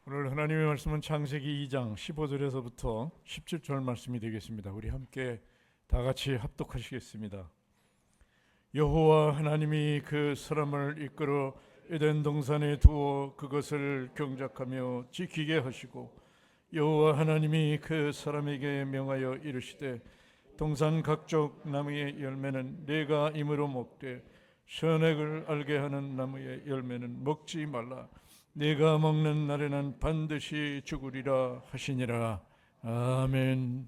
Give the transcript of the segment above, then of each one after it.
오늘 하나님의 말씀은 창세기 2장 15절에서부터 17절 말씀이 되겠습니다. 우리 함께 다 같이 합독하시겠습니다. 여호와 하나님이 그 사람을 이끌어 에덴 동산에 두어 그것을 경작하며 지키게 하시고, 여호와 하나님이 그 사람에게 명하여 이르시되, 동산 각종 나무의 열매는 네가 임으로 먹되 선악을 알게 하는 나무의 열매는 먹지 말라. 네가 먹는 날에는 반드시 죽으리라 하시니라. 아멘.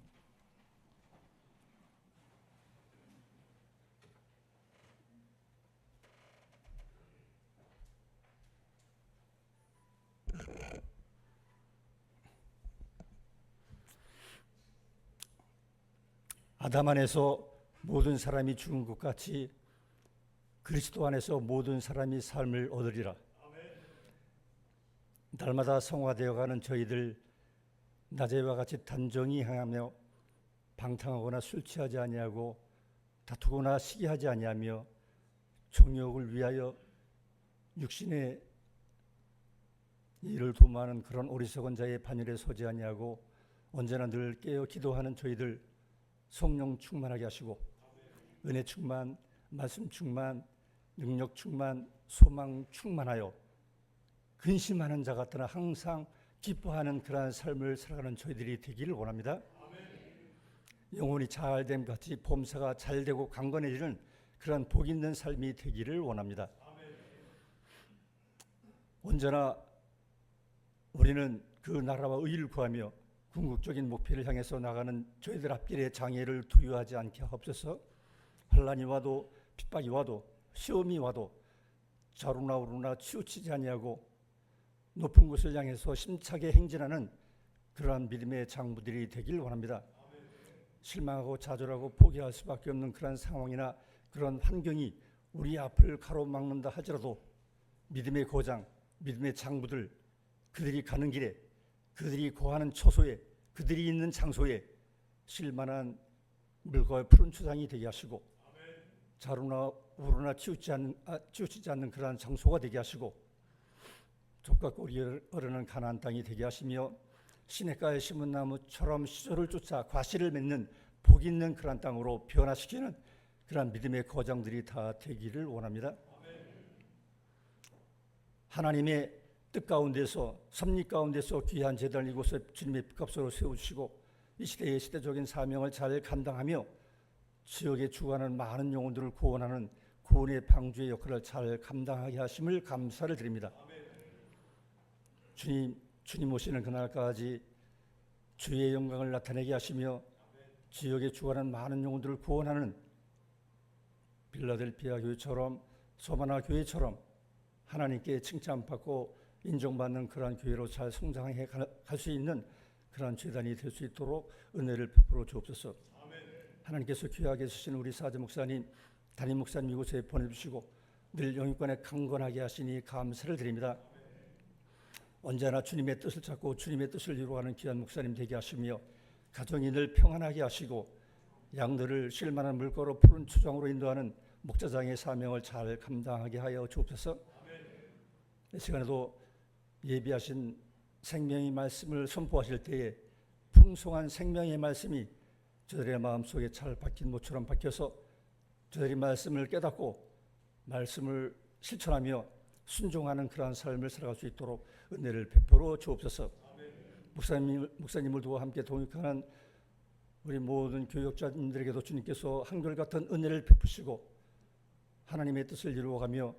아담 안에서 모든 사람이 죽은 것 같이 그리스도 안에서 모든 사람이 삶을 얻으리라. 날마다 성화되어가는 저희들, 낮에와 같이 단정히 행하며 방탕하거나 술 취하지 아니하고 다투거나 시기하지 아니하며 정욕을 위하여 육신의 일을 도모하는 그런 어리석은 자의 반열에 서지 아니하고 언제나 늘 깨어 기도하는 저희들 성령 충만하게 하시고, 은혜 충만, 말씀 충만, 능력 충만, 소망 충만하여 근심하는 자 같으나 항상 기뻐하는 그러한 삶을 살아가는 저희들이 되기를 원합니다. 영혼이 잘됨 같이 범사가 잘되고 강건해지는 그러한 복 있는 삶이 되기를 원합니다. 언제나 우리는 그 나라와 의를 구하며 궁극적인 목표를 향해서 나가는 저희들 앞길에 장애를 두려워하지 않게 하옵소서. 환난이 와도 핍박이 와도 시험이 와도 좌로나 우로나 치우치지 아니하고 높은 곳을 향해서 힘차게 행진하는 그러한 믿음의 장부들이 되길 원합니다. 실망하고 좌절하고 포기할 수밖에 없는 그런 상황이나 그런 환경이 우리 앞을 가로막는다 하더라도 믿음의 고장, 믿음의 장부들, 그들이 가는 길에, 그들이 거하는 처소에, 그들이 있는 장소에 실만한 물과 푸른 초장이 되게 하시고, 좌로나 우로나 치우치지 않는 그러한 장소가 되게 하시고, 족과 꿀이 흐르는 가나안 땅이 되게 하시며, 시냇가에 심은 나무처럼 시절을 쫓아 과실을 맺는 복 있는 그러한 땅으로 변화시키는 그러한 믿음의 거장들이 다 되기를 원합니다. 하나님의 뜻 가운데서, 섭리 가운데서 귀한 제단 이곳에 주님의 값으로 세우시고 이 시대의 시대적인 사명을 잘 감당하며 지역에 주관하는 많은 영혼들을 구원하는 구원의 방주의 역할을 잘 감당하게 하심을 감사를 드립니다. 주님 오시는 그날까지 주의 영광을 나타내게 하시며 지역에 주관하는 많은 영혼들을 구원하는 빌라델피아 교회처럼, 소마나 교회처럼 하나님께 칭찬받고 인정받는 그러한 교회로 잘 성장해 갈 수 있는 그러한 재단이 될 수 있도록 은혜를 베풀어 주옵소서. 하나님께서 귀하게 쓰신 우리 사제 목사님, 담임 목사님 이곳에 보내주시고 늘 영육간에 강건하게 하시니 감사를 드립니다. 언제나 주님의 뜻을 찾고 주님의 뜻을 이루어가는 귀한 목사님 되게 하시며 가정이 늘 평안하게 하시고 양들을 쉴만한 물가로 푸른 초장으로 인도하는 목자장의 사명을 잘 감당하게 하여 주옵소서. 이 시간에도 예비하신 생명의 말씀을 선포하실 때에 풍성한 생명의 말씀이 저들의 마음속에 잘 박힌 모처럼 박혀서 저들이 말씀을 깨닫고 말씀을 실천하며 순종하는 그러한 삶을 살아갈 수 있도록 은혜를 베풀어 주옵소서. 목사님을 두고 함께 동역하는 우리 모든 교역자님들에게도 주님께서 한결같은 은혜를 베푸시고 하나님의 뜻을 이루어가며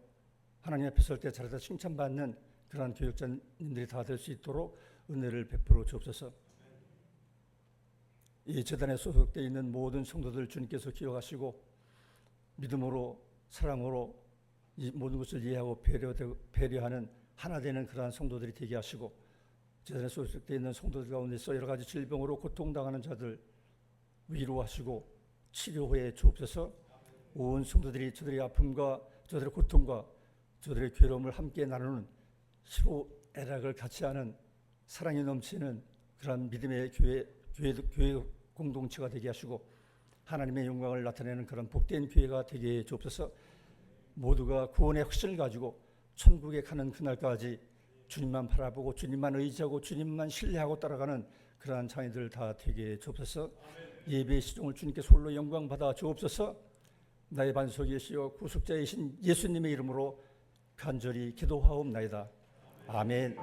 하나님 앞에 설 때 잘해서 칭찬받는 그러한 교역자님들이 다 될 수 있도록 은혜를 베풀어 주옵소서. 이 재단에 소속되어 있는 모든 성도들 주님께서 기억하시고 믿음으로 사랑으로 이 모든 것을 이해하고 배려하는 하나 되는 그러한 성도들이 되게 하시고, 재단에 소속되어 있는 성도들 가운데서 여러 가지 질병으로 고통당하는 자들 위로하시고 치료해 주옵소서. 온 성도들이 저들의 아픔과 저들의 고통과 저들의 괴로움을 함께 나누는 서로 애락을 같이 하는 사랑이 넘치는 그런 믿음의 교회 공동체가 되게 하시고 하나님의 영광을 나타내는 그런 복된 교회가 되게 해 주옵소서. 모두가 구원의 확신을 가지고 천국에 가는 그날까지 주님만 바라보고 주님만 의지하고 주님만 신뢰하고 따라가는 그러한 자녀들 다 되게 주옵소서. 예배의 시종을 주님께 홀로 영광 받아 주옵소서. 나의 반석이시여 구속자이신 예수님의 이름으로 간절히 기도하옵나이다. 아멘.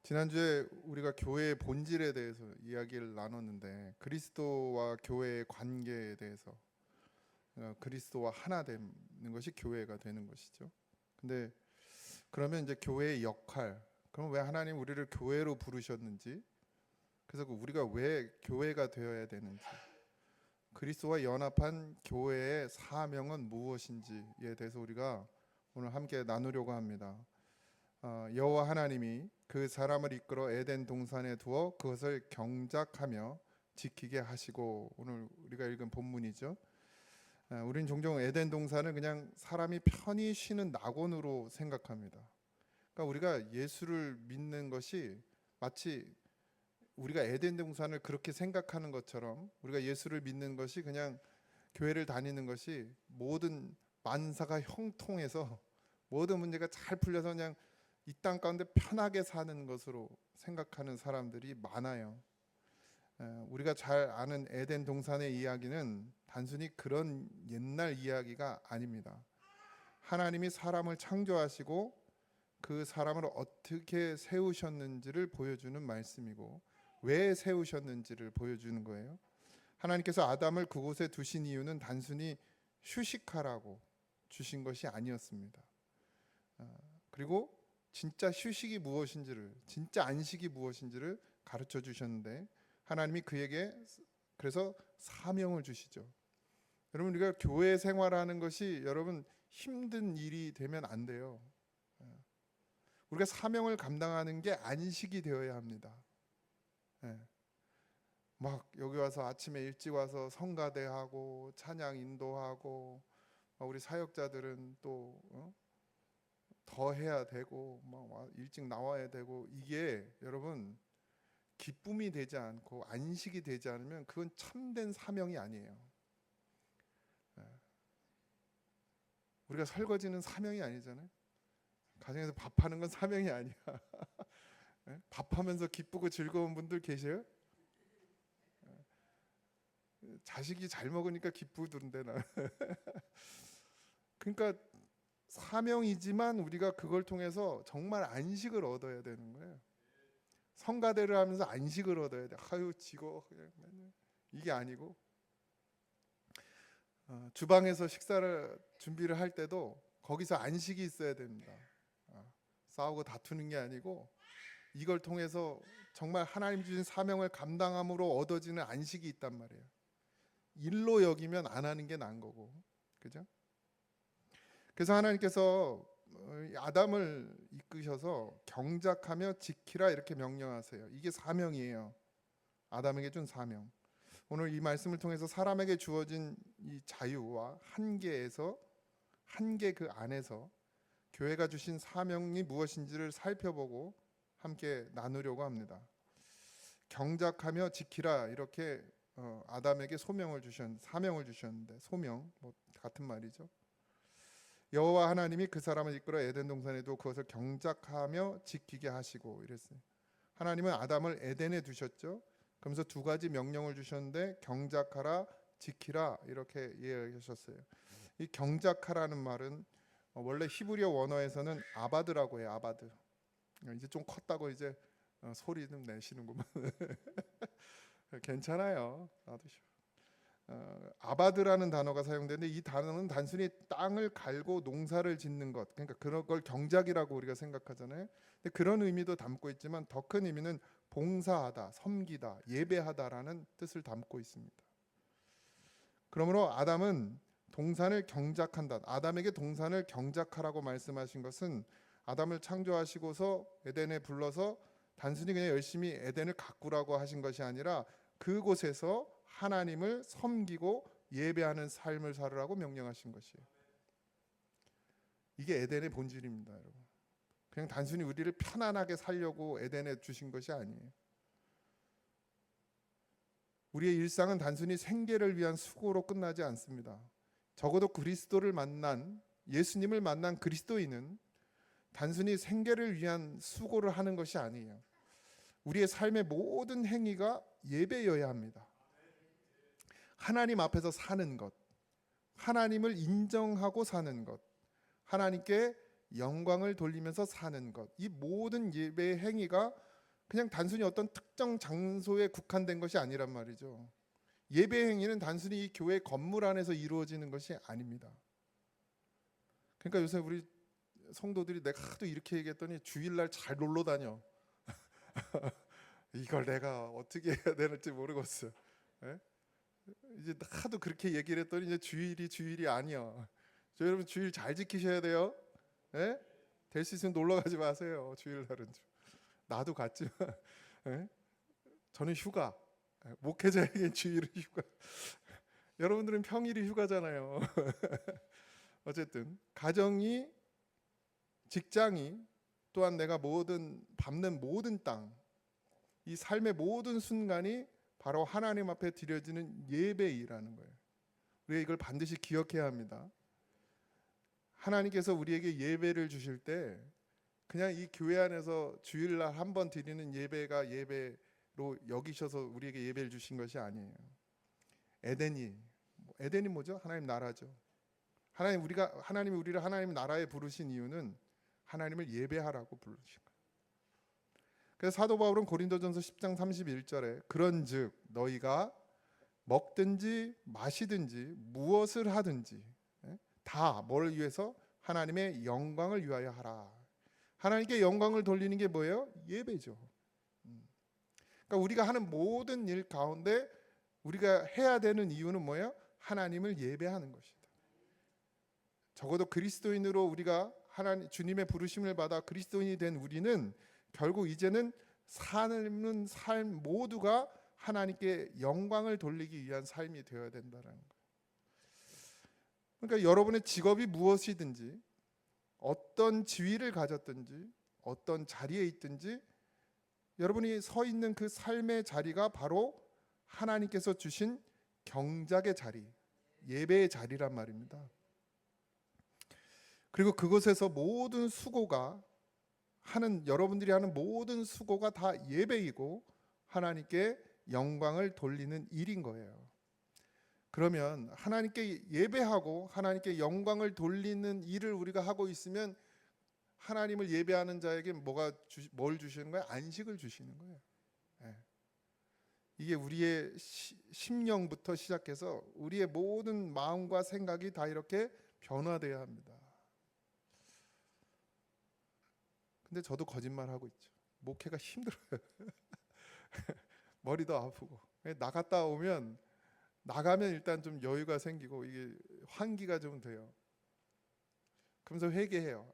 지난주에 우리가 교회의 본질에 대해서 이야기를 나눴는데 그리스도와 교회의 관계에 대해서 그리스도와 하나 되는 것이 교회가 되는 것이죠. 근데 그러면 이제 교회의 역할, 그럼 왜 하나님 우리를 교회로 부르셨는지, 그래서 우리가 왜 교회가 되어야 되는지, 그리스도와 연합한 교회의 사명은 무엇인지에 대해서 우리가 오늘 함께 나누려고 합니다. 여호와 하나님이 그 사람을 이끌어 에덴 동산에 두어 그것을 경작하며 지키게 하시고, 오늘 우리가 읽은 본문이죠. 우린 종종 에덴 동산을 그냥 사람이 편히 쉬는 낙원으로 생각합니다. 그러니까 우리가 예수를 믿는 것이 마치 우리가 에덴 동산을 그렇게 생각하는 것처럼, 우리가 예수를 믿는 것이 그냥 교회를 다니는 것이 모든 만사가 형통해서 모든 문제가 잘 풀려서 그냥 이 땅 가운데 편하게 사는 것으로 생각하는 사람들이 많아요. 우리가 잘 아는 에덴 동산의 이야기는 단순히 그런 옛날 이야기가 아닙니다. 하나님이 사람을 창조하시고 그 사람을 어떻게 세우셨는지를 보여주는 말씀이고, 왜 세우셨는지를 보여주는 거예요. 하나님께서 아담을 그곳에 두신 이유는 단순히 휴식하라고 주신 것이 아니었습니다. 그리고 진짜 휴식이 무엇인지를, 진짜 안식이 무엇인지를 가르쳐 주셨는데, 하나님이 그에게 그래서 사명을 주시죠. 여러분, 우리가 교회 생활하는 것이 여러분 힘든 일이 되면 안 돼요. 우리가 사명을 감당하는 게 안식이 되어야 합니다. 막 여기 와서 아침에 일찍 와서 성가대하고 찬양 인도하고, 우리 사역자들은 또 더 해야 되고 막 일찍 나와야 되고, 이게 여러분 기쁨이 되지 않고 안식이 되지 않으면 그건 참된 사명이 아니에요. 우리가 설거지는 사명이 아니잖아요. 가정에서 밥하는 건 사명이 아니야. 밥하면서 기쁘고 즐거운 분들 계세요? 자식이 잘 먹으니까 기쁘던데 나. 그러니까 사명이지만 우리가 그걸 통해서 정말 안식을 얻어야 되는 거예요. 성가대를 하면서 안식을 얻어야 돼. 아유 지고 그냥 맨날. 이게 아니고, 주방에서 식사를 준비를 할 때도 거기서 안식이 있어야 됩니다. 싸우고 다투는 게 아니고, 이걸 통해서 정말 하나님 주신 사명을 감당함으로 얻어지는 안식이 있단 말이에요. 일로 여기면 안 하는 게 나은 거고, 그죠? 그래서 하나님께서 아담을 이끄셔서 경작하며 지키라 이렇게 명령하세요. 이게 사명이에요. 아담에게 준 사명. 오늘 이 말씀을 통해서 사람에게 주어진 이 자유와 한계에서, 한계 그 안에서 교회가 주신 사명이 무엇인지를 살펴보고 함께 나누려고 합니다. 경작하며 지키라 이렇게 아담에게 사명을 주셨는데, 소명 뭐 같은 말이죠. 여호와 하나님이 그 사람을 이끌어 에덴 동산에 두어 그것을 경작하며 지키게 하시고 이랬어요. 하나님은 아담을 에덴에 두셨죠. 그러면서 두 가지 명령을 주셨는데, 경작하라, 지키라 이렇게 이야기하셨어요. 이 경작하라는 말은 원래 히브리어 원어에서는 아바드라고 해요. 아바드. 이제 좀 컸다고 이제 소리 좀 내시는구만. 괜찮아요. 놔두셔. 아바드라는 단어가 사용되는데, 이 단어는 단순히 땅을 갈고 농사를 짓는 것, 그러니까 그런 걸 경작이라고 우리가 생각하잖아요. 근데 그런 의미도 담고 있지만 더 큰 의미는 봉사하다, 섬기다, 예배하다라는 뜻을 담고 있습니다. 그러므로 아담은 동산을 경작한다. 아담에게 동산을 경작하라고 말씀하신 것은, 아담을 창조하시고서 에덴에 불러서 단순히 그냥 열심히 에덴을 가꾸라고 하신 것이 아니라, 그곳에서 하나님을 섬기고 예배하는 삶을 살으라고 명령하신 것이에요. 이게 에덴의 본질입니다, 여러분. 그냥 단순히 우리를 편안하게 살려고 에덴에 주신 것이 아니에요. 우리의 일상은 단순히 생계를 위한 수고로 끝나지 않습니다. 적어도 그리스도를 만난, 예수님을 만난 그리스도인은 단순히 생계를 위한 수고를 하는 것이 아니에요. 우리의 삶의 모든 행위가 예배여야 합니다. 하나님 앞에서 사는 것, 하나님을 인정하고 사는 것, 하나님께 영광을 돌리면서 사는 것, 이 모든 예배의 행위가 그냥 단순히 어떤 특정 장소에 국한된 것이 아니란 말이죠. 예배 행위는 단순히 이 교회 건물 안에서 이루어지는 것이 아닙니다. 그러니까 요새 우리 성도들이 내가 하도 이렇게 얘기했더니 주일날 잘 놀러 다녀. 이걸 내가 어떻게 해야 되는지 모르겠어. 예? 이제 하도 그렇게 얘기를 했더니 이제 주일이 아니야. 저 여러분 주일 잘 지키셔야 돼요. 예? 될 수 있으면 놀러 가지 마세요. 주일날은 나도 갔지만 예? 저는 휴가. 목회자에게 주일은 휴가. 여러분들은 평일이 휴가잖아요. 어쨌든 가정이, 직장이, 또한 내가 밟는 모든 땅, 이 삶의 모든 순간이 바로 하나님 앞에 드려지는 예배이라는 거예요. 우리가 이걸 반드시 기억해야 합니다. 하나님께서 우리에게 예배를 주실 때 그냥 이 교회 안에서 주일날 한 번 드리는 예배가 예배로 여기셔서 우리에게 예배를 주신 것이 아니에요. 에덴이 뭐죠? 하나님 나라죠. 하나님이 우리를 하나님 나라에 부르신 이유는 하나님을 예배하라고 부르신 거예요. 그래서 사도 바울은 고린도전서 10장 31절에 그런즉 너희가 먹든지 마시든지 무엇을 하든지 다 뭘 위해서? 하나님의 영광을 위하여 하라. 하나님께 영광을 돌리는 게 뭐예요? 예배죠. 그러니까 우리가 하는 모든 일 가운데 우리가 해야 되는 이유는 뭐예요? 하나님을 예배하는 것이다. 적어도 그리스도인으로 우리가 주님의 부르심을 받아 그리스도인이 된 우리는 결국 이제는 사는 삶 모두가 하나님께 영광을 돌리기 위한 삶이 되어야 된다는 거예요. 그러니까 여러분의 직업이 무엇이든지, 어떤 지위를 가졌든지, 어떤 자리에 있든지 여러분이 서 있는 그 삶의 자리가 바로 하나님께서 주신 경작의 자리, 예배의 자리란 말입니다. 그리고 그곳에서 모든 수고가 여러분들이 하는 모든 수고가 다 예배이고 하나님께 영광을 돌리는 일인 거예요. 그러면 하나님께 예배하고 하나님께 영광을 돌리는 일을 우리가 하고 있으면 하나님을 예배하는 자에게 뭘 주시는 거예요? 안식을 주시는 거예요. 네. 이게 우리의 심령부터 시작해서 우리의 모든 마음과 생각이 다 이렇게 변화되어야 합니다. 근데 저도 거짓말하고 있죠. 목회가 힘들어요. 머리도 아프고. 나가면 일단 좀 여유가 생기고 이게 환기가 좀 돼요. 그러면서 회개해요.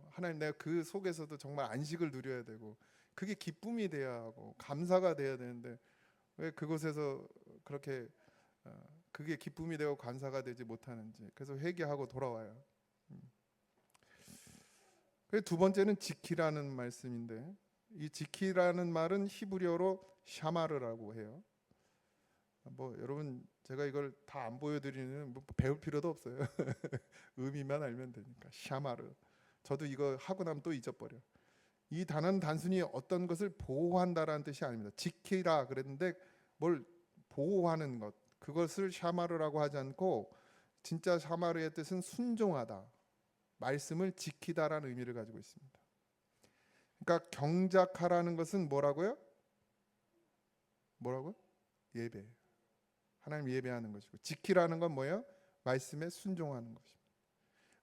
하나님, 내가 그 속에서도 정말 안식을 누려야 되고 그게 기쁨이 돼야 하고 감사가 돼야 되는데 왜 그곳에서 그렇게 그게 기쁨이 되고 감사가 되지 못하는지. 그래서 회개하고 돌아와요. 두 번째는 지키라는 말씀인데, 이 지키라는 말은 히브리어로 샤마르라고 해요. 여러분 제가 이걸 다 안 보여드리는 배울 필요도 없어요. 의미만 알면 되니까. 샤마르. 저도 이거 하고 나면 또 잊어버려. 이 단어는 단순히 어떤 것을 보호한다라는 뜻이 아닙니다. 지키라 그랬는데 뭘 보호하는 것, 그것을 샤마르라고 하지 않고 진짜 샤마르의 뜻은 순종하다, 말씀을 지키다라는 의미를 가지고 있습니다. 그러니까 경작하라는 것은 뭐라고요? 예배. 하나님 예배하는 것이고, 지키라는 건 뭐예요? 말씀에 순종하는 것입니다.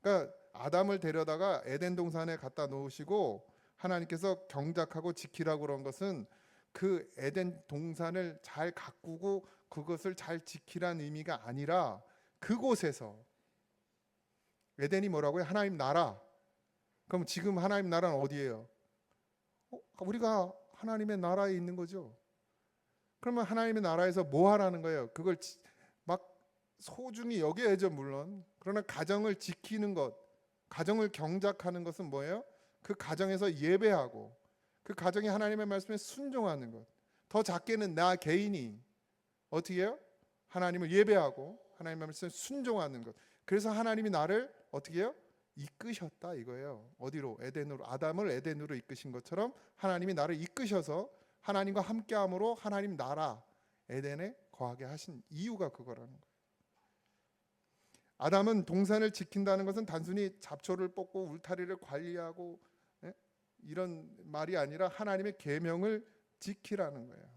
그러니까 아담을 데려다가 에덴 동산에 갖다 놓으시고 하나님께서 경작하고 지키라고 그런 것은 그 에덴 동산을 잘 가꾸고 그것을 잘 지키라는 의미가 아니라 그곳에서 에덴이 뭐라고요? 하나님 나라. 그럼 지금 하나님 나라는 어디예요? 우리가 하나님의 나라에 있는 거죠. 그러면 하나님의 나라에서 뭐 하라는 거예요? 그걸 막 소중히 여겨야죠, 물론. 그러나 가정을 지키는 것, 가정을 경작하는 것은 뭐예요? 그 가정에서 예배하고 그 가정이 하나님의 말씀에 순종하는 것. 더 작게는 나 개인이 어떻게 해요? 하나님을 예배하고 하나님의 말씀에 순종하는 것. 그래서 하나님이 나를 어떻게 해요? 이끄셨다 이거예요. 어디로? 에덴으로. 아담을 에덴으로 이끄신 것처럼 하나님이 나를 이끄셔서 하나님과 함께함으로 하나님 나라 에덴에 거하게 하신 이유가 그거라는 거예요. 아담은 동산을 지킨다는 것은 단순히 잡초를 뽑고 울타리를 관리하고 이런 말이 아니라 하나님의 계명을 지키라는 거예요.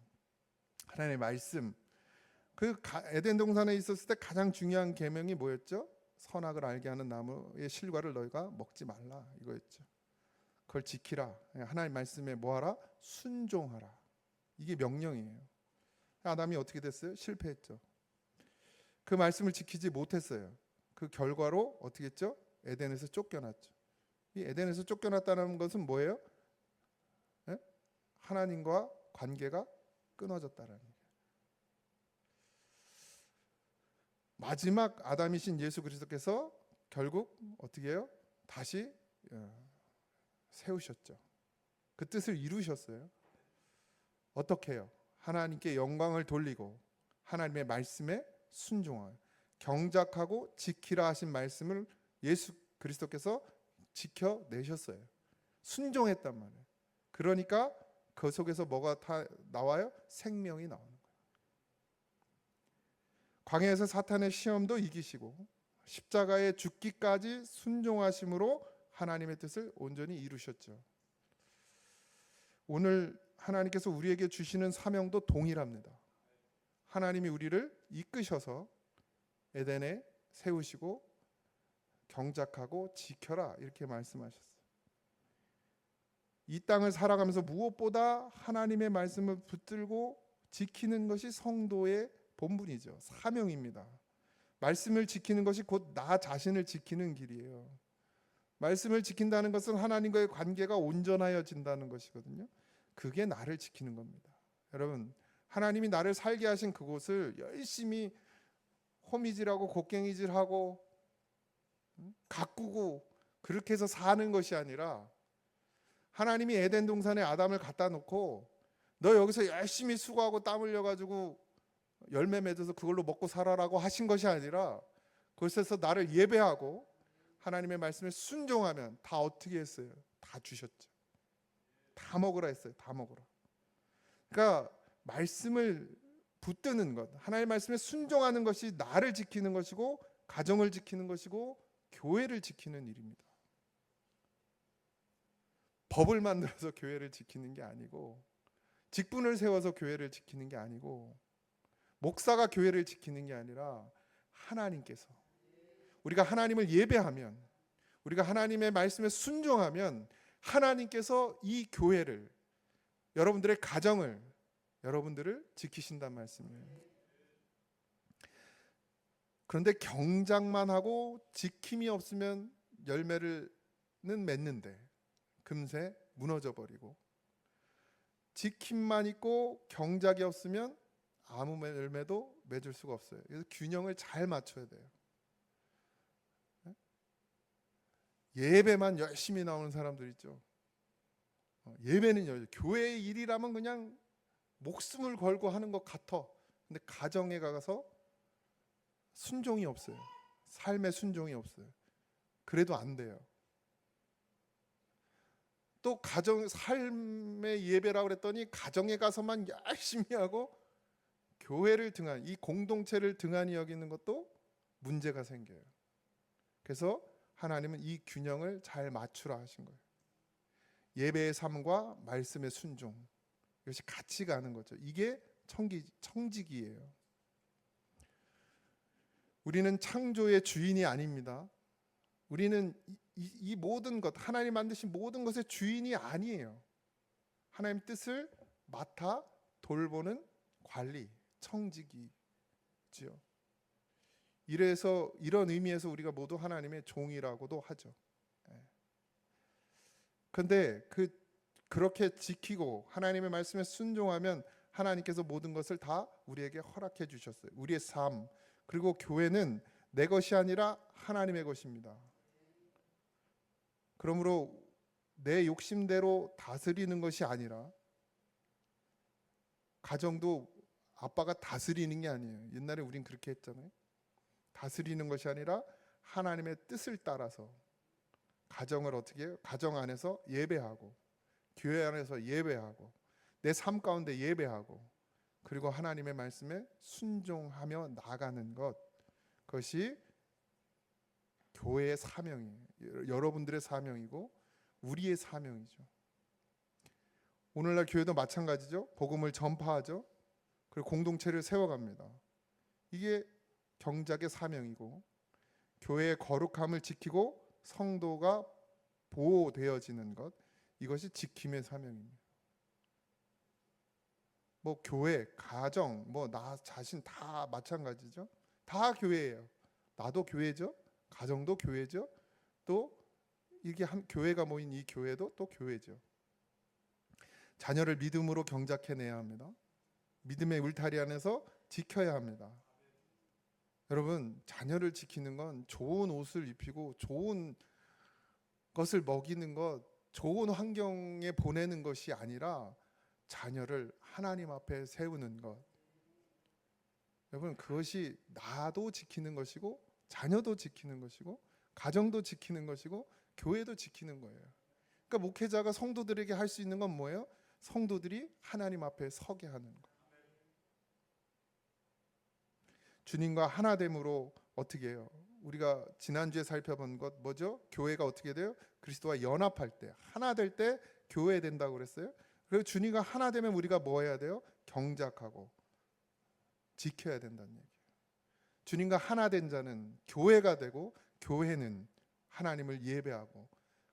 하나님의 말씀. 에덴 동산에 있었을 때 가장 중요한 계명이 뭐였죠? 선악을 알게 하는 나무의 실과를 너희가 먹지 말라, 이거였죠. 그걸 지키라. 하나님 말씀에 뭐하라? 순종하라. 이게 명령이에요. 아담이 어떻게 됐어요? 실패했죠. 그 말씀을 지키지 못했어요. 그 결과로 어떻게 했죠? 에덴에서 쫓겨났죠. 이 에덴에서 쫓겨났다는 것은 뭐예요? 예? 하나님과 관계가 끊어졌다는 거예요. 마지막 아담이신 예수 그리스도께서 결국 어떻게 해요? 다시 세우셨죠. 그 뜻을 이루셨어요. 어떻게 해요? 하나님께 영광을 돌리고 하나님의 말씀에 순종하여 경작하고 지키라 하신 말씀을 예수 그리스도께서 지켜내셨어요. 순종했단 말이에요. 그러니까 그 속에서 뭐가 나와요? 생명이 나오는 거예요. 광야에서 사탄의 시험도 이기시고 십자가에 죽기까지 순종하심으로 하나님의 뜻을 온전히 이루셨죠. 오늘 하나님께서 우리에게 주시는 사명도 동일합니다. 하나님이 우리를 이끄셔서 에덴에 세우시고 경작하고 지켜라, 이렇게 말씀하셨어요. 이 땅을 살아가면서 무엇보다 하나님의 말씀을 붙들고 지키는 것이 성도의 본분이죠. 사명입니다. 말씀을 지키는 것이 곧 나 자신을 지키는 길이에요. 말씀을 지킨다는 것은 하나님과의 관계가 온전하여진다는 것이거든요. 그게 나를 지키는 겁니다. 여러분, 하나님이 나를 살게 하신 그곳을 열심히 호미질하고 곡괭이질하고 가꾸고 그렇게 해서 사는 것이 아니라, 하나님이 에덴 동산에 아담을 갖다 놓고 너 여기서 열심히 수고하고 땀 흘려가지고 열매 맺어서 그걸로 먹고 살아라고 하신 것이 아니라, 그곳에서 나를 예배하고 하나님의 말씀에 순종하면 다 어떻게 했어요? 다 주셨죠. 다 먹으라 했어요. 다 먹으라. 그러니까 말씀을 붙드는 것, 하나님의 말씀에 순종하는 것이 나를 지키는 것이고 가정을 지키는 것이고 교회를 지키는 일입니다. 법을 만들어서 교회를 지키는 게 아니고, 직분을 세워서 교회를 지키는 게 아니고, 목사가 교회를 지키는 게 아니라 하나님께서, 우리가 하나님을 예배하면, 우리가 하나님의 말씀에 순종하면 하나님께서 이 교회를, 여러분들의 가정을, 여러분들을 지키신단 말씀이에요. 그런데 경작만 하고 지킴이 없으면 열매는 맺는데 금세 무너져 버리고, 지킴만 있고 경작이 없으면 아무 열매도 맺을 수가 없어요. 그래서 균형을 잘 맞춰야 돼요. 예배만 열심히 나오는 사람들 있죠. 예배는 교회의 일이라면 그냥 목숨을 걸고 하는 것 같아. 근데 가정에 가서 순종이 없어요. 삶의 순종이 없어요. 그래도 안 돼요. 또 가정 삶의 예배라고 그랬더니 가정에 가서만 열심히 하고 교회를 등한히, 이 공동체를 등한히 여기는 것도 문제가 생겨요. 그래서 하나님은 이 균형을 잘 맞추라 하신 거예요. 예배의 삶과 말씀의 순종, 이것이 같이 가는 거죠. 이게 청지기예요. 우리는 창조의 주인이 아닙니다. 우리는 이 모든 것, 하나님 만드신 모든 것의 주인이 아니에요. 하나님 뜻을 맡아 돌보는 관리, 청지기지요. 이래서 이런 의미에서 우리가 모두 하나님의 종이라고도 하죠. 그런데 그렇게 지키고 하나님의 말씀에 순종하면 하나님께서 모든 것을 다 우리에게 허락해 주셨어요. 우리의 삶, 그리고 교회는 내 것이 아니라 하나님의 것입니다. 그러므로 내 욕심대로 다스리는 것이 아니라, 가정도 아빠가 다스리는 게 아니에요. 옛날에 우린 그렇게 했잖아요. 다스리는 것이 아니라 하나님의 뜻을 따라서 가정을 어떻게 해요? 가정 안에서 예배하고, 교회 안에서 예배하고, 내 삶 가운데 예배하고, 그리고 하나님의 말씀에 순종하며 나가는 것, 그것이 교회의 사명이에요. 여러분들의 사명이고 우리의 사명이죠. 오늘날 교회도 마찬가지죠. 복음을 전파하죠. 그리고 공동체를 세워갑니다. 이게 경작의 사명이고, 교회의 거룩함을 지키고 성도가 보호되어지는 것, 이것이 지킴의 사명입니다. 뭐 교회, 가정, 뭐 나 자신 다 마찬가지죠. 다 교회예요. 나도 교회죠. 가정도 교회죠. 또 이게 한 교회가 모인 이 교회도 또 교회죠. 자녀를 믿음으로 경작해내야 합니다. 믿음의 울타리 안에서 지켜야 합니다. 여러분, 자녀를 지키는 건 좋은 옷을 입히고 좋은 것을 먹이는 것, 좋은 환경에 보내는 것이 아니라 자녀를 하나님 앞에 세우는 것. 여러분, 그것이 나도 지키는 것이고 자녀도 지키는 것이고 가정도 지키는 것이고 교회도 지키는 거예요. 그러니까 목회자가 성도들에게 할 수 있는 건 뭐예요? 성도들이 하나님 앞에 서게 하는 것. 주님과 하나됨으로 어떻게 해요? 우리가 지난주에 살펴본 것 뭐죠? 교회가 어떻게 돼요? 그리스도와 연합할 때, 하나 될 때 교회 된다고 그랬어요. 그리고 주님과 하나 되면 우리가 뭐 해야 돼요? 경작하고 지켜야 된다는 얘기예요. 주님과 하나 된 자는 교회가 되고, 교회는 하나님을 예배하고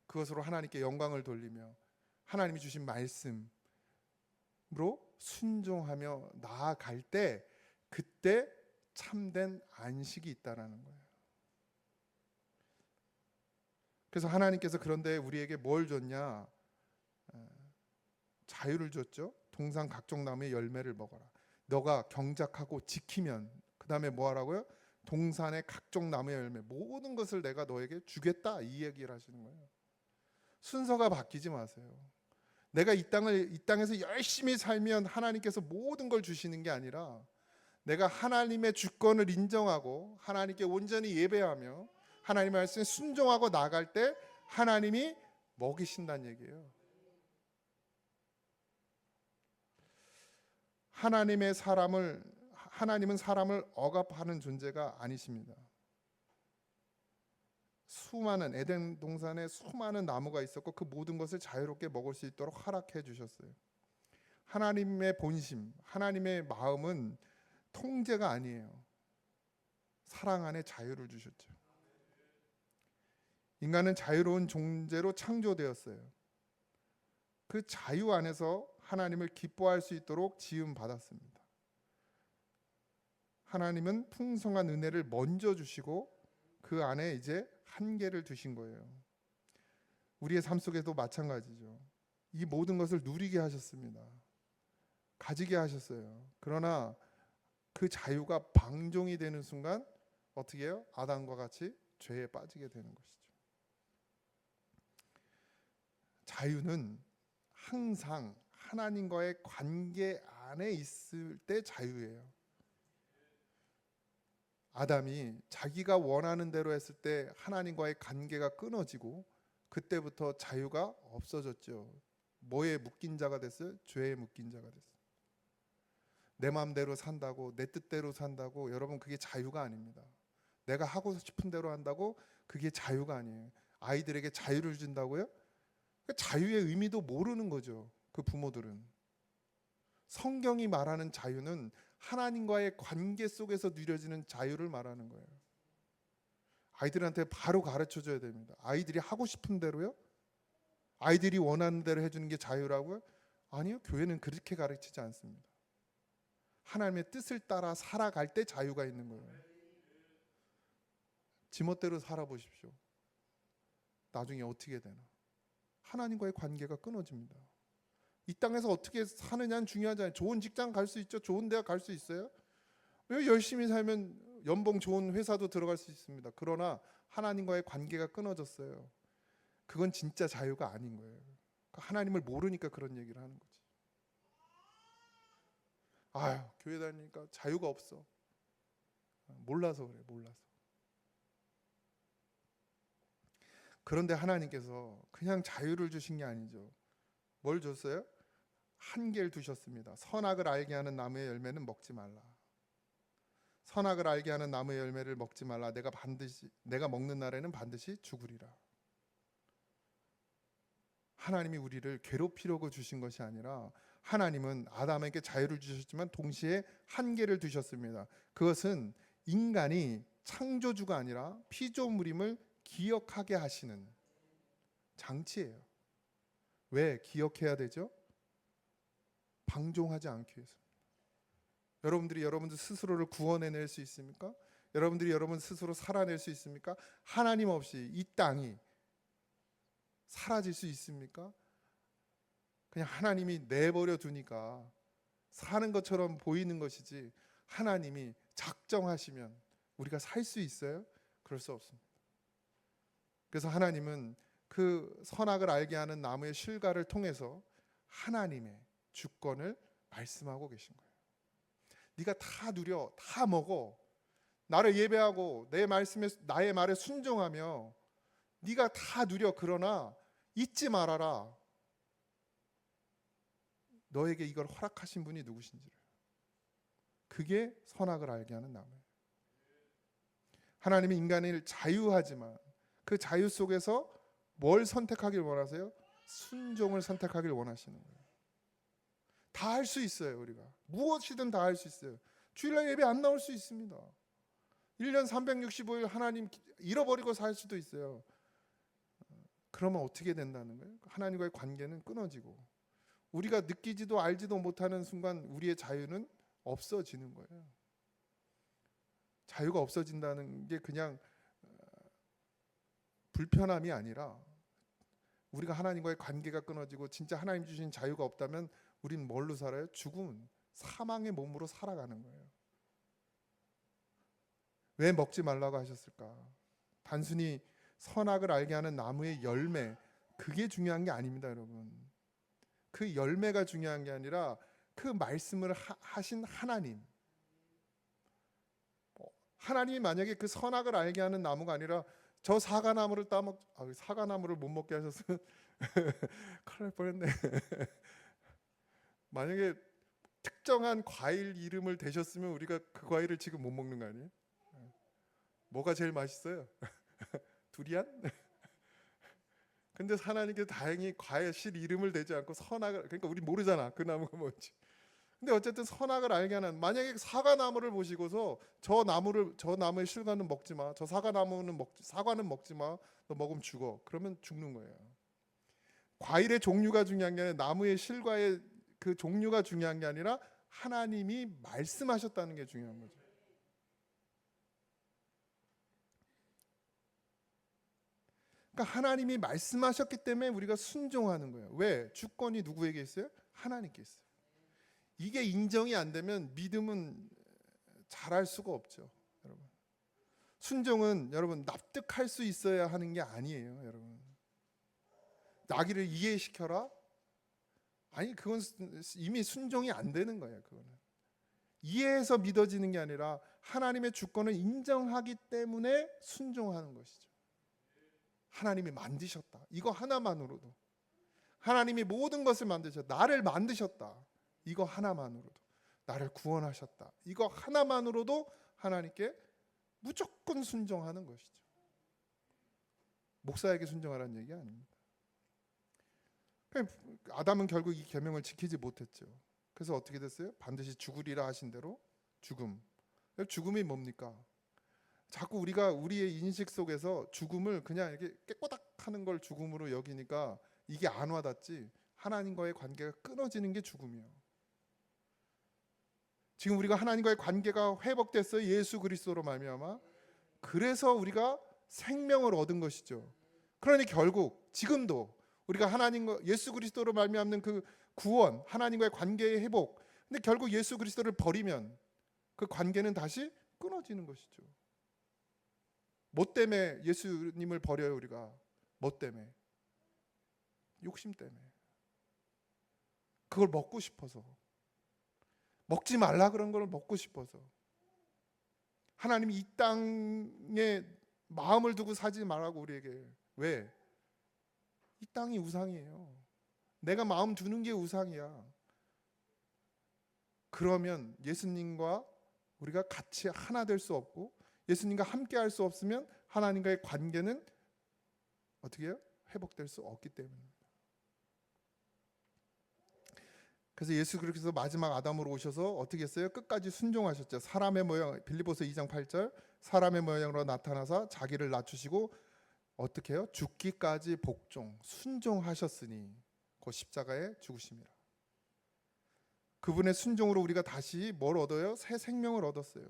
그것으로 하나님께 영광을 돌리며 하나님이 주신 말씀으로 순종하며 나아갈 때, 그때 참된 안식이 있다라는 거예요. 그래서 하나님께서 그런데 우리에게 뭘 줬냐? 자유를 줬죠. 동산 각종 나무의 열매를 먹어라. 너가 경작하고 지키면, 그 다음에 뭐 하라고요? 동산의 각종 나무의 열매, 모든 것을 내가 너에게 주겠다, 이 얘기를 하시는 거예요. 순서가 바뀌지 마세요. 내가 이 땅에서 열심히 살면 하나님께서 모든 걸 주시는 게 아니라, 내가 하나님의 주권을 인정하고 하나님께 온전히 예배하며 하나님의 말씀에 순종하고 나갈 때 하나님이 먹이신다는 얘기예요. 하나님은 사람을 억압하는 존재가 아니십니다. 수많은 에덴 동산에 수많은 나무가 있었고 그 모든 것을 자유롭게 먹을 수 있도록 허락해 주셨어요. 하나님의 본심, 하나님의 마음은 통제가 아니에요. 사랑 안에 자유를 주셨죠. 인간은 자유로운 존재로 창조되었어요. 그 자유 안에서 하나님을 기뻐할 수 있도록 지음 받았습니다. 하나님은 풍성한 은혜를 먼저 주시고 그 안에 이제 한계를 두신 거예요. 우리의 삶 속에도 마찬가지죠. 이 모든 것을 누리게 하셨습니다. 가지게 하셨어요. 그러나 그 자유가 방종이 되는 순간 어떻게 해요? 아담과 같이 죄에 빠지게 되는 것이죠. 자유는 항상 하나님과의 관계 안에 있을 때 자유예요. 아담이 자기가 원하는 대로 했을 때 하나님과의 관계가 끊어지고 그때부터 자유가 없어졌죠. 뭐에 묶인 자가 됐어요? 죄에 묶인 자가 됐어요. 내 마음대로 산다고, 내 뜻대로 산다고, 여러분 그게 자유가 아닙니다. 내가 하고 싶은 대로 한다고 그게 자유가 아니에요. 아이들에게 자유를 준다고요? 그 자유의 의미도 모르는 거죠. 그 부모들은. 성경이 말하는 자유는 하나님과의 관계 속에서 누려지는 자유를 말하는 거예요. 아이들한테 바로 가르쳐 줘야 됩니다. 아이들이 하고 싶은 대로요? 아이들이 원하는 대로 해주는 게 자유라고요? 아니요, 교회는 그렇게 가르치지 않습니다. 하나님의 뜻을 따라 살아갈 때 자유가 있는 거예요. 지멋대로 살아보십시오. 나중에 어떻게 되나? 하나님과의 관계가 끊어집니다. 이 땅에서 어떻게 사느냐는 중요하잖아요. 좋은 직장 갈 수 있죠. 좋은 대학 갈 수 있어요. 왜 열심히 살면 연봉 좋은 회사도 들어갈 수 있습니다. 그러나 하나님과의 관계가 끊어졌어요. 그건 진짜 자유가 아닌 거예요. 하나님을 모르니까 그런 얘기를 하는 거지. 아유, 교회 다니니까 자유가 없어. 몰라서 그래, 몰라서. 그런데 하나님께서 그냥 자유를 주신 게 아니죠. 뭘 줬어요? 한계를 두셨습니다. 선악을 알게 하는 나무의 열매는 먹지 말라. 선악을 알게 하는 나무의 열매를 먹지 말라. 내가 먹는 날에는 반드시 죽으리라. 하나님이 우리를 괴롭히려고 주신 것이 아니라 하나님은 아담에게 자유를 주셨지만 동시에 한계를 두셨습니다. 그것은 인간이 창조주가 아니라 피조물임을 기억하게 하시는 장치예요. 왜 기억해야 되죠? 방종하지 않기 위해서입니다. 여러분들이 여러분들 스스로를 구원해낼 수 있습니까? 여러분들이 여러분 스스로 살아낼 수 있습니까? 하나님 없이 이 땅이 사라질 수 있습니까? 그냥 하나님이 내버려 두니까 사는 것처럼 보이는 것이지 하나님이 작정하시면 우리가 살 수 있어요? 그럴 수 없습니다. 그래서 하나님은 그 선악을 알게 하는 나무의 실과를 통해서 하나님의 주권을 말씀하고 계신 거예요. 네가 다 누려, 다 먹어. 나를 예배하고 내 말씀에 나의 말에 순종하며 네가 다 누려. 그러나 잊지 말아라. 너에게 이걸 허락하신 분이 누구신지를. 그게 선악을 알게 하는 나무예요. 하나님이 인간을 자유하지만 그 자유 속에서 뭘 선택하길 원하세요? 순종을 선택하길 원하시는 거예요. 다 할 수 있어요. 우리가 무엇이든 다 할 수 있어요. 주일날 예배 안 나올 수 있습니다. 1년 365일 하나님 잃어버리고 살 수도 있어요. 그러면 어떻게 된다는 거예요? 하나님과의 관계는 끊어지고 우리가 느끼지도 알지도 못하는 순간 우리의 자유는 없어지는 거예요. 자유가 없어진다는 게 그냥 불편함이 아니라 우리가 하나님과의 관계가 끊어지고 진짜 하나님 주신 자유가 없다면 우린 뭘로 살아요? 죽음, 사망의 몸으로 살아가는 거예요. 왜 먹지 말라고 하셨을까? 단순히 선악을 알게 하는 나무의 열매, 그게 중요한 게 아닙니다, 여러분. 그 열매가 중요한 게 아니라 그 말씀을 하신 하나님. 하나님이 만약에 그 선악을 알게 하는 나무가 아니라 저 사과나무를 사과나무를 못 먹게 하셨으면 큰일 날 뻔했네. 만약에 특정한 과일 이름을 대셨으면 우리가 그 과일을 지금 못 먹는 거 아니에요? 뭐가 제일 맛있어요? 두리안? 근데 하나님께서 다행히 과일 이름을 대지 않고 선악을, 그러니까 우리 모르잖아 그 나무가 뭔지. 근데 어쨌든 선악을 알게 하는, 만약에 사과나무를 보시고서 저 나무의 실과는 먹지 마, 저 사과는 먹지 마, 너 먹으면 죽어. 그러면 죽는 거예요. 과일의 종류가 중요한 게 아니라 나무의 실과의 그 종류가 중요한 게 아니라 하나님이 말씀하셨다는 게 중요한 거죠. 그러니까 하나님이 말씀하셨기 때문에 우리가 순종하는 거예요. 왜? 주권이 누구에게 있어요? 하나님께 있어요. 이게 인정이 안 되면 믿음은 잘할 수가 없죠, 여러분. 순종은 여러분 납득할 수 있어야 하는 게 아니에요, 여러분. 나기를 이해시켜라? 아니, 그건 이미 순종이 안 되는 거예요. 그거는 이해해서 믿어지는 게 아니라 하나님의 주권을 인정하기 때문에 순종하는 것이죠. 하나님이 만드셨다. 이거 하나만으로도, 하나님이 모든 것을 만드셨다. 나를 만드셨다. 이거 하나만으로도, 나를 구원하셨다. 이거 하나만으로도 하나님께 무조건 순종하는 것이죠. 목사에게 순종하라는 얘기 아닙니다. 아담은 결국 이 계명을 지키지 못했죠. 그래서 어떻게 됐어요? 반드시 죽으리라 하신 대로 죽음. 죽음이 뭡니까? 자꾸 우리가 우리의 인식 속에서 죽음을 그냥 이렇게 깨꼬닥하는 걸 죽음으로 여기니까 이게 안 와닿지. 하나님과의 관계가 끊어지는 게 죽음이에요. 지금 우리가 하나님과의 관계가 회복됐어요. 예수 그리스도로 말미암아. 그래서 우리가 생명을 얻은 것이죠. 그러니 결국 지금도 우리가 하나님과 예수 그리스도로 말미암는 그 구원, 하나님과의 관계의 회복. 근데 결국 예수 그리스도를 버리면 그 관계는 다시 끊어지는 것이죠. 뭐 때문에 예수님을 버려요, 우리가? 뭐 때문에? 욕심 때문에. 그걸 먹고 싶어서. 먹지 말라 그런 걸 먹고 싶어서. 하나님이 이 땅에 마음을 두고 사지 말라고 우리에게. 왜? 이 땅이 우상이에요. 내가 마음 두는 게 우상이야. 그러면 예수님과 우리가 같이 하나 될 수 없고 예수님과 함께 할 수 없으면 하나님과의 관계는 어떻게 해요? 회복될 수 없기 때문입니다. 그래서 예수 그리스도 마지막 아담으로 오셔서 어떻게 했어요? 끝까지 순종하셨죠. 사람의 모양, 빌립보서 2장 8절, 사람의 모양으로 나타나서 자기를 낮추시고 어떻게 해요? 죽기까지 복종, 순종하셨으니 그 십자가에 죽으심이라. 그분의 순종으로 우리가 다시 뭘 얻어요? 새 생명을 얻었어요.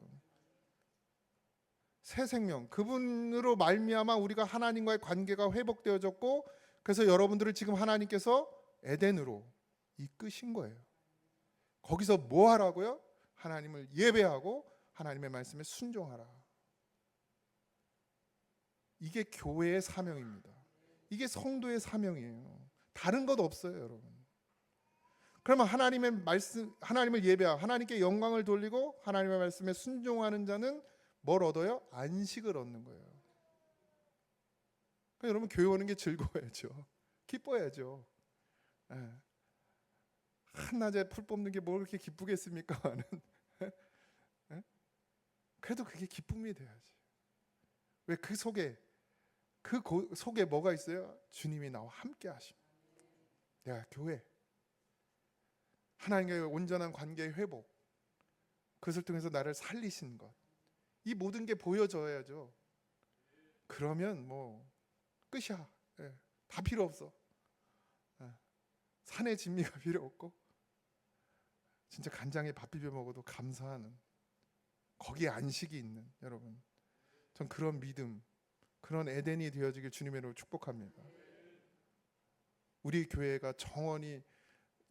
새 생명. 그분으로 말미암아 우리가 하나님과의 관계가 회복되어졌고, 그래서 여러분들을 지금 하나님께서 에덴으로 이끄신 거예요. 거기서 뭐 하라고요? 하나님을 예배하고 하나님의 말씀에 순종하라. 이게 교회의 사명입니다. 이게 성도의 사명이에요. 다른 것 없어요, 여러분. 그러면 하나님의 말씀, 하나님을 예배하고 하나님께 영광을 돌리고 하나님의 말씀에 순종하는 자는 뭘 얻어요? 안식을 얻는 거예요. 그러니까 여러분, 교회 오는 게 즐거워야죠. 기뻐야죠. 예. 한낮에 풀 뽑는 게 뭘 그렇게 기쁘겠습니까? 예? 그래도 그게 기쁨이 돼야지. 왜? 그 속에 속에 뭐가 있어요? 주님이 나와 함께 하심. 내가 교회, 하나님과의 온전한 관계의 회복, 그것을 통해서 나를 살리신 것, 이 모든 게 보여져야죠. 그러면 뭐 끝이야. 예. 다 필요 없어. 예. 산의 진미가 필요 없고, 진짜 간장에 밥 비벼 먹어도 감사하는, 거기에 안식이 있는, 여러분, 전 그런 믿음, 그런 에덴이 되어지길 주님의 이름으로 축복합니다. 우리 교회가 정원이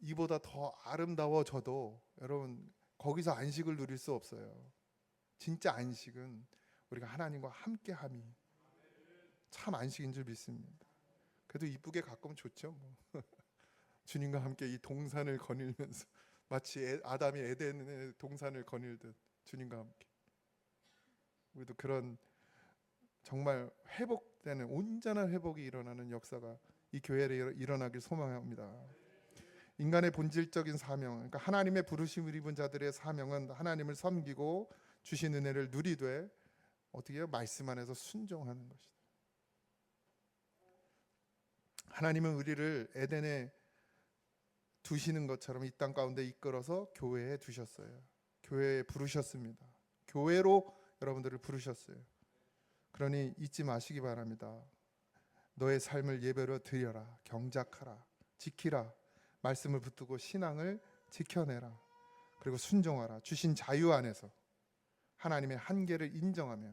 이보다 더 아름다워져도 여러분, 거기서 안식을 누릴 수 없어요. 진짜 안식은 우리가 하나님과 함께함이 참 안식인 줄 믿습니다. 그래도 이쁘게 가꾸면 좋죠, 뭐. 주님과 함께 이 동산을 거닐면서 마치 아담이 에덴의 동산을 거닐듯 주님과 함께 우리도 그런 정말 회복되는, 온전한 회복이 일어나는 역사가 이 교회에 일어나길 소망합니다. 인간의 본질적인 사명, 그러니까 하나님의 부르심을 입은 자들의 사명은 하나님을 섬기고 주신 은혜를 누리되 어떻게 해요? 말씀 안에서 순종하는 것이다. 하나님은 우리를 에덴에 두시는 것처럼 이 땅 가운데 이끌어서 교회에 두셨어요. 교회에 부르셨습니다. 교회로 여러분들을 부르셨어요. 그러니 잊지 마시기 바랍니다. 너의 삶을 예배로 드려라, 경작하라, 지키라, 말씀을 붙들고 신앙을 지켜내라, 그리고 순종하라. 주신 자유 안에서 하나님의 한계를 인정하며,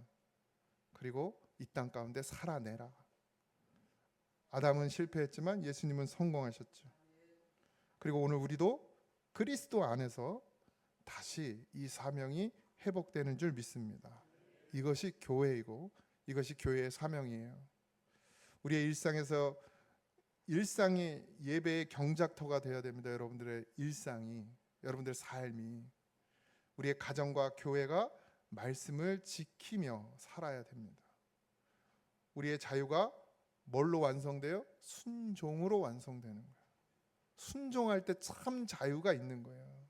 그리고 이 땅 가운데 살아내라. 아담은 실패했지만 예수님은 성공하셨죠. 그리고 오늘 우리도 그리스도 안에서 다시 이 사명이 회복되는 줄 믿습니다. 이것이 교회이고 이것이 교회의 사명이에요. 우리의 일상에서, 일상이 예배의 경작터가 되어야 됩니다. 여러분들의 일상이, 여러분들의 삶이, 우리의 가정과 교회가 말씀을 지키며 살아야 됩니다. 우리의 자유가 뭘로 완성돼요? 순종으로 완성되는 거예요. 순종할 때 참 자유가 있는 거예요.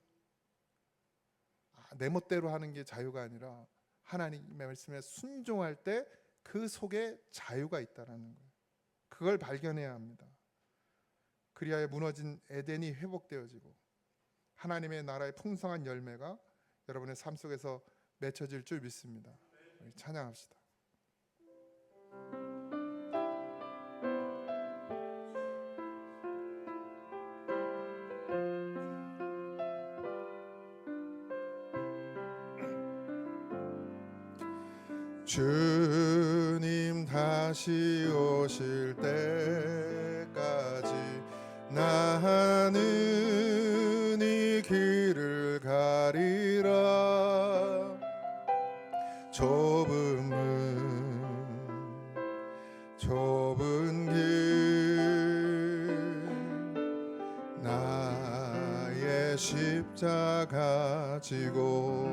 내 멋대로 하는 게 자유가 아니라 하나님의 말씀에 순종할 때 그 속에 자유가 있다라는 거예요. 그걸 발견해야 합니다. 그리하여 무너진 에덴이 회복되어지고 하나님의 나라의 풍성한 열매가 여러분의 삶 속에서 맺혀질 줄 믿습니다. 찬양합시다. 주님 다시 오실 때까지 나는 이 길을 가리라. 좁은 길 나의 십자가 지고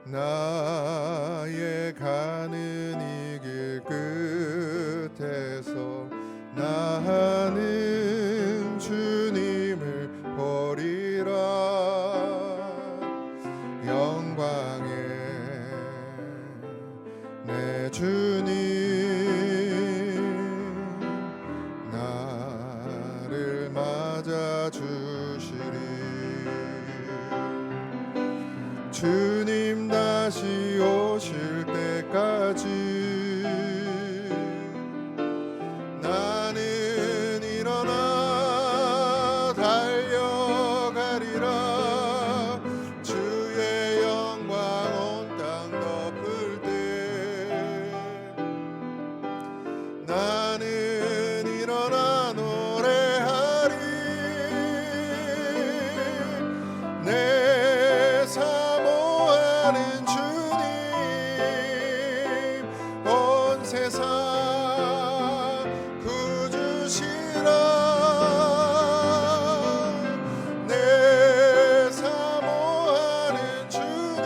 나의 가는 이 길 끝에서 나는 주님을 보리라. 영광의 내 주님 나를 맞아 주님 다시 오실 때까지 나는 일어나 달려가리라. 주의 영광 온 땅 덮을 때 나는 일어나 노래하리. 내 사모하는 주님 온 세상 구주시라. 내 사모하는 주님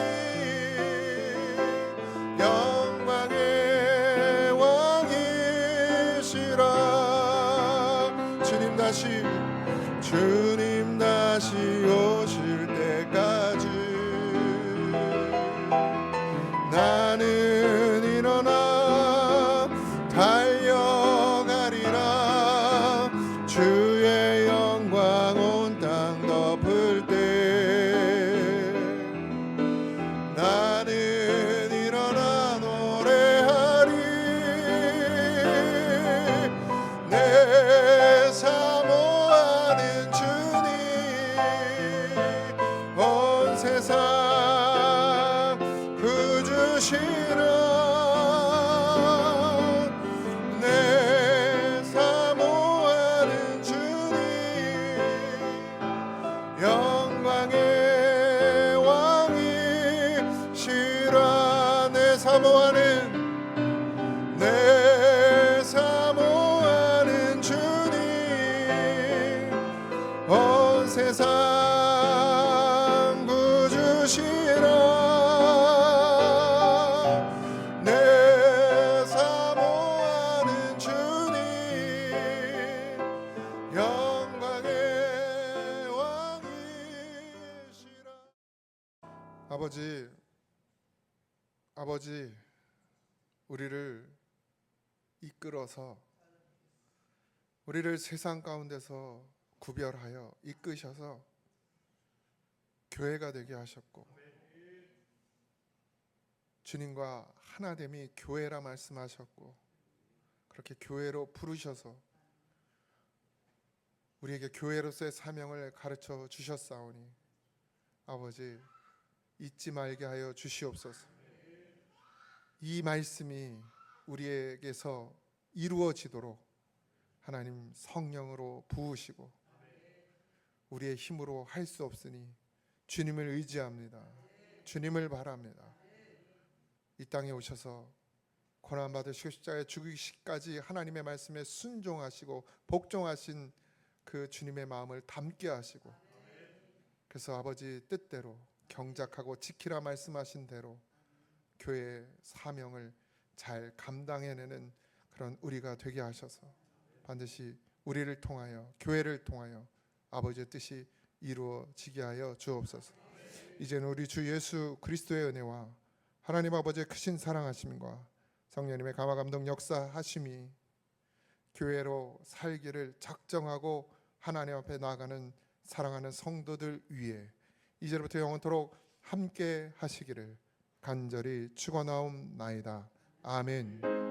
영광의 왕이시라. 주님 다시 오실 때까지 나는 일어나 달려가리라. 주의 영광 온 땅 덮을 때 나는 일어나 노래하리. 내 사모하는 주님 온 세상 구주시라. 내 사모하는 주님 영광의 왕이시라. 내 사모하는 주님 온 세상 구주시라. 내 사모하는 주님 영광의 왕이시라. 아버지 우리를 이끌어서 우리를 세상 가운데서 구별하여 이끄셔서 교회가 되게 하셨고 주님과 하나됨이 교회라 말씀하셨고 그렇게 교회로 부르셔서 우리에게 교회로서의 사명을 가르쳐 주셨사오니 아버지 잊지 말게 하여 주시옵소서. 이 말씀이 우리에게서 이루어지도록 하나님 성령으로 부으시고 우리의 힘으로 할 수 없으니 주님을 의지합니다. 주님을 바랍니다. 이 땅에 오셔서 고난받으시고 십자가에 죽으시기까지 하나님의 말씀에 순종하시고 복종하신 그 주님의 마음을 담게 하시고 그래서 아버지 뜻대로 경작하고 지키라 말씀하신 대로 교회의 사명을 잘 감당해내는 그런 우리가 되게 하셔서 반드시 우리를 통하여 교회를 통하여 아버지의 뜻이 이루어지게 하여 주옵소서. 이제는 우리 주 예수 그리스도의 은혜와 하나님 아버지의 크신 사랑하심과 성령님의 감화감동 역사하심이 교회로 살기를 작정하고 하나님 앞에 나아가는 사랑하는 성도들 위에 이제부터 영원토록 함께 하시기를 간절히 축원하옵나이다. 아멘.